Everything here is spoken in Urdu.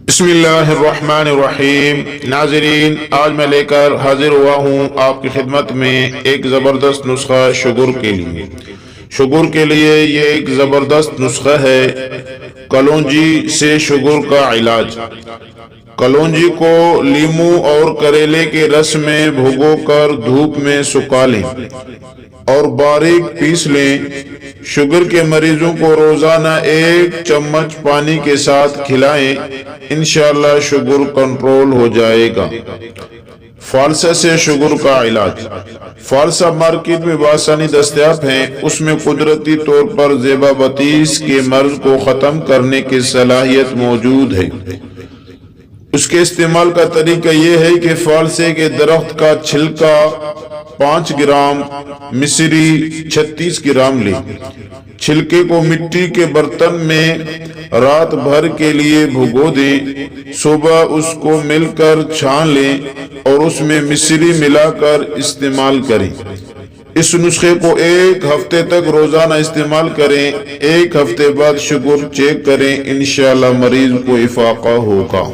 بسم اللہ الرحمن الرحیم۔ ناظرین، آج میں لے کر حاضر ہوا ہوں آپ کی خدمت میں ایک زبردست نسخہ شوگر کے لیے۔ شوگر کے لیے یہ ایک زبردست نسخہ ہے، کلونجی سے شوگر کا علاج۔ کلونجی کو لیمو اور کریلے کے رس میں بھگو کر دھوپ میں سکھا لیں اور باریک پیس لیں۔ شوگر کے مریضوں کو روزانہ 1 چمچ پانی کے ساتھ کھلائیں، انشاءاللہ شوگر کنٹرول ہو جائے گا۔ فالسا سے شوگر کا علاج۔ فالسا مارکیٹ میں بآسانی دستیاب ہیں۔ اس میں قدرتی طور پر ذیابیطس کے مرض کو ختم کرنے کی صلاحیت موجود ہے۔ اس کے استعمال کا طریقہ یہ ہے کہ فالسے کے درخت کا چھلکا 5 گرام، مصری 36 گرام لیں۔ چھلکے کو مٹی کے برتن میں رات بھر کے لیے بھگو دیں۔ صبح اس کو مل کر چھان لیں اور اس میں مصری ملا کر استعمال کریں۔ اس نسخے کو 1 ہفتے تک روزانہ استعمال کریں۔ 1 ہفتے بعد شوگر چیک کریں، انشاءاللہ مریض کو افاقہ ہوگا۔